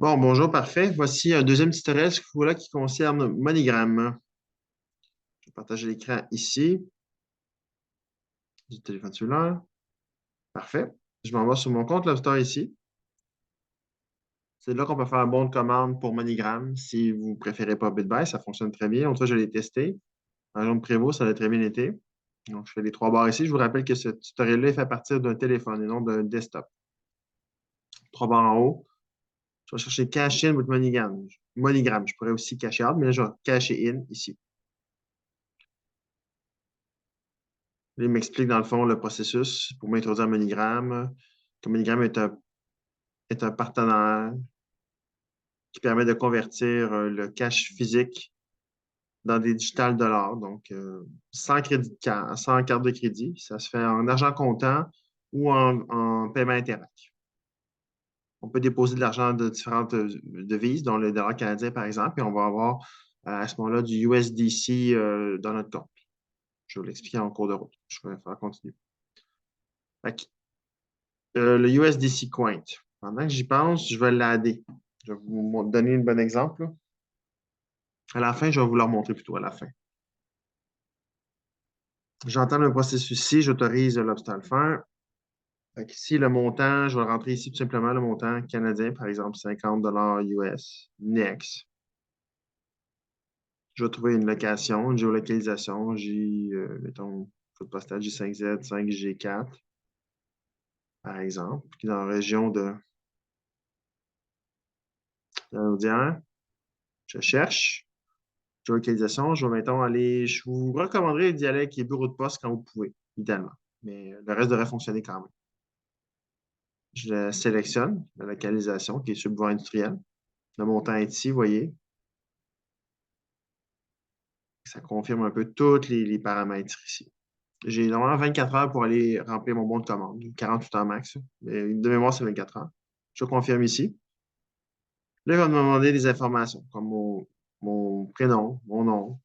Bon, bonjour, parfait. Voici un deuxième tutoriel ce coup-là qui concerne MoneyGram. Je vais partager l'écran ici du téléphone cellulaire. Parfait. Je m'envoie sur mon compte Lobster ici. C'est là qu'on peut faire un bon de commande pour MoneyGram. Si vous ne préférez pas BitBuy, ça fonctionne très bien. L'autre fois, je l'ai testé. En région de Prévost, ça a très bien été. Donc, je fais les trois barres ici. Je vous rappelle que ce tutoriel-là est fait à partir d'un téléphone et non d'un desktop. Trois barres en haut. Je vais chercher Cash In with MoneyGram. MoneyGram. Je pourrais aussi Cash Out, mais là, je vais cacher In ici. Là, il m'explique dans le fond le processus pour m'introduire à MoneyGram. Que MoneyGram est un partenaire qui permet de convertir le cash physique dans des digital dollars, donc sans crédit sans carte de crédit. Ça se fait en argent comptant ou en paiement Interac. On peut déposer de l'argent de différentes devises, dont le dollar canadien, par exemple, et on va avoir à ce moment-là du USDC dans notre compte. Je vais vous l'expliquer en cours de route. Je vais faire continuer. Fait que le USDC Coin. Pendant que j'y pense, je vais l'adder. Je vais vous donner un bon exemple, là. À la fin, je vais vous le remontrer plutôt à la fin. J'entends le processus ici, j'autorise l'Obstacle à le faire. Fait ici, le montant, je vais rentrer ici tout simplement le montant canadien, par exemple 50 US. Next. Je vais trouver une location, une géolocalisation, mettons, code postal J5Z, 5G4, par exemple, qui est dans la région de la Naudière. Je cherche. Géolocalisation, je vais, mettons, aller. Je vous recommanderais d'y aller avec les bureaux de poste quand vous pouvez, idéalement. Mais le reste devrait fonctionner quand même. Je la sélectionne, la localisation qui est sur le bois industriel. Le montant est ici, vous voyez. Ça confirme un peu tous les paramètres ici. J'ai normalement 24 heures pour aller remplir mon bon de commande, 48 heures max. Mais de mémoire, c'est 24 heures. Je confirme ici. Là, il va me demander des informations, comme mon prénom, mon nom,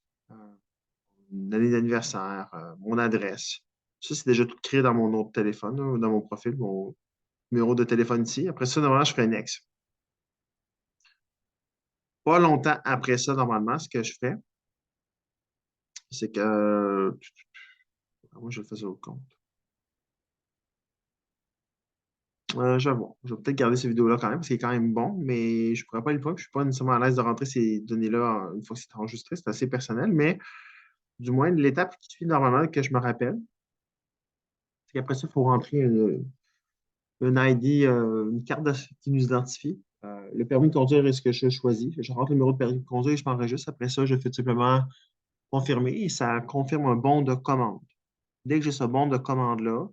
une année d'anniversaire, mon adresse. Ça, c'est déjà tout créé dans mon autre téléphone, là, dans mon profil, mon numéro de téléphone ici. Après ça, normalement, je ferai next. Pas longtemps après ça, normalement, ce que je fais, c'est que moi, je le fais sur le compte. Je vais voir. Je vais peut-être garder cette vidéo-là quand même, parce qu'il est quand même bon, mais je ne pourrais pas le prendre. Je ne suis pas nécessairement à l'aise de rentrer ces données-là une fois que c'est enregistré. C'est assez personnel, mais du moins, l'étape qui suit normalement que je me rappelle, c'est qu'après ça, il faut rentrer un ID, une carte qui nous identifie. Le permis de conduire est ce que je choisis. Je rentre le numéro de permis de conduire et je m'enregistre. Après ça, je fais tout simplement confirmer et ça confirme un bon de commande. Dès que j'ai ce bon de commande-là,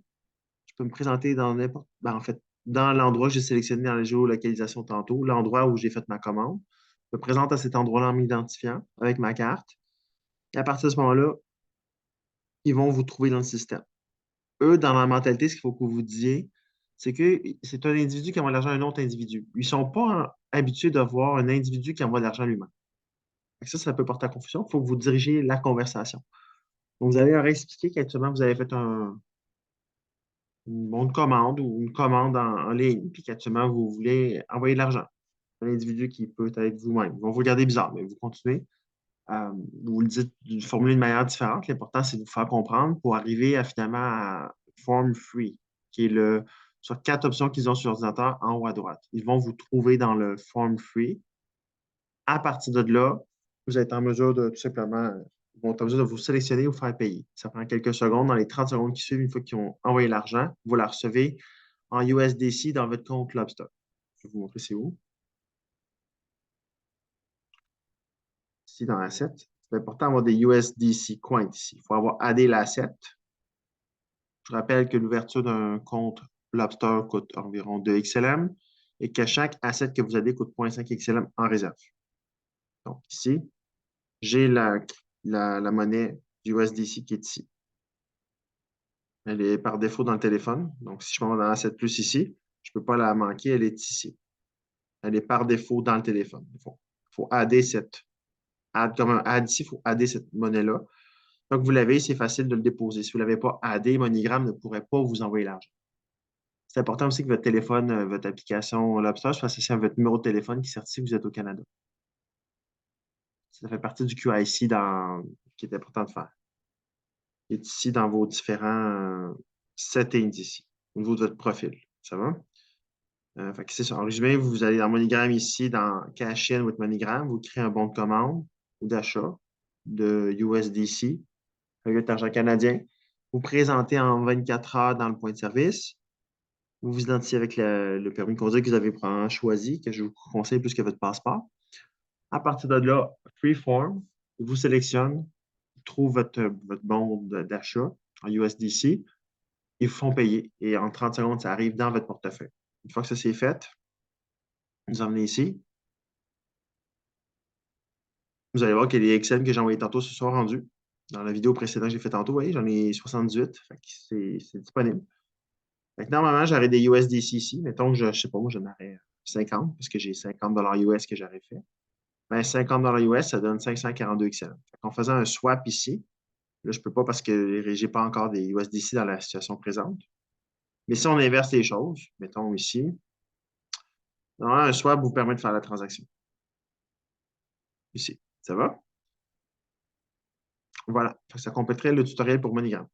je peux me présenter dans n'importe. Ben, en fait, dans l'endroit que j'ai sélectionné dans la géolocalisation tantôt, l'endroit où j'ai fait ma commande. Je me présente à cet endroit-là en m'identifiant avec ma carte. Et à partir de ce moment-là, ils vont vous trouver dans le système. Eux, dans leur mentalité, ce qu'il faut que vous disiez, c'est que c'est un individu qui envoie de l'argent à un autre individu. Ils ne sont pas habitués de voir un individu qui envoie de l'argent à lui-même. Ça peut porter à confusion. Il faut que vous dirigiez la conversation. Donc, vous allez leur expliquer qu'actuellement, vous avez fait une bonne commande ou une commande en ligne, puis qu'actuellement, vous voulez envoyer de l'argent à un individu qui peut être vous-même. Ils vont vous regarder bizarre, mais vous continuez. Vous le dites d'une formule de manière différente. L'important, c'est de vous faire comprendre pour arriver à finalement à Form Free, qui est sur quatre options qu'ils ont sur l'ordinateur en haut à droite. Ils vont vous trouver dans le Form Free. À partir de là, vous êtes en mesure de tout simplement, ils vont être en mesure de vous sélectionner et vous faire payer. Ça prend quelques secondes. Dans les 30 secondes qui suivent, une fois qu'ils ont envoyé l'argent, vous la recevez en USDC dans votre compte Lobster. Je vais vous montrer c'est où. Ici, dans l'asset. C'est important d'avoir des USDC coins ici. Il faut avoir addé l'asset. Je rappelle que l'ouverture d'un compte Lobster coûte environ 2 XLM et que chaque asset que vous avez coûte 0,5 XLM en réserve. Donc, ici, j'ai la monnaie du USDC qui est ici. Elle est par défaut dans le téléphone. Donc, si je m'en vais dans Asset Plus ici, je ne peux pas la manquer, elle est ici. Elle est par défaut dans le téléphone. Il faut adder comme un add ici, il faut adder cette monnaie-là. Donc, vous l'avez, c'est facile de le déposer. Si vous ne l'avez pas addé, MoneyGram ne pourrait pas vous envoyer l'argent. C'est important aussi que votre téléphone, votre application Lobster soit associée à votre numéro de téléphone qui certifie que vous êtes au Canada. Ça fait partie du QIC qui est important de faire. Il est ici dans vos différents settings ici, au niveau de votre profil. Ça va? Fait que c'est ça. En résumé, vous allez dans MoneyGram ici, dans Cash In with MoneyGram, vous créez un bon de commande ou d'achat de USDC, avec l'argent canadien. Vous présentez en 24 heures dans le point de service. Vous vous identifiez avec le permis de conduire que vous avez probablement choisi, que je vous conseille plus que votre passeport. À partir de là, Freeform vous sélectionne, trouve votre bon d'achat en USDC, ils vous font payer. Et en 30 secondes, ça arrive dans votre portefeuille. Une fois que ça c'est fait, vous emmenez ici. Vous allez voir que les Excel que j'ai envoyés tantôt se sont rendus. Dans la vidéo précédente que j'ai fait tantôt, vous voyez, j'en ai 78. Fait que c'est disponible. Fait que normalement, j'aurais des USDC ici. Mettons que je ne sais pas, moi, j'en aurais 50 parce que j'ai 50 US que j'aurais fait. Ben, 50 US, ça donne 542 XL. En faisant un swap ici, là, je ne peux pas parce que je n'ai pas encore des USDC dans la situation présente. Mais si on inverse les choses, mettons ici, normalement, un swap vous permet de faire la transaction. Ici. Ça va? Voilà. Ça compléterait le tutoriel pour MoneyGram.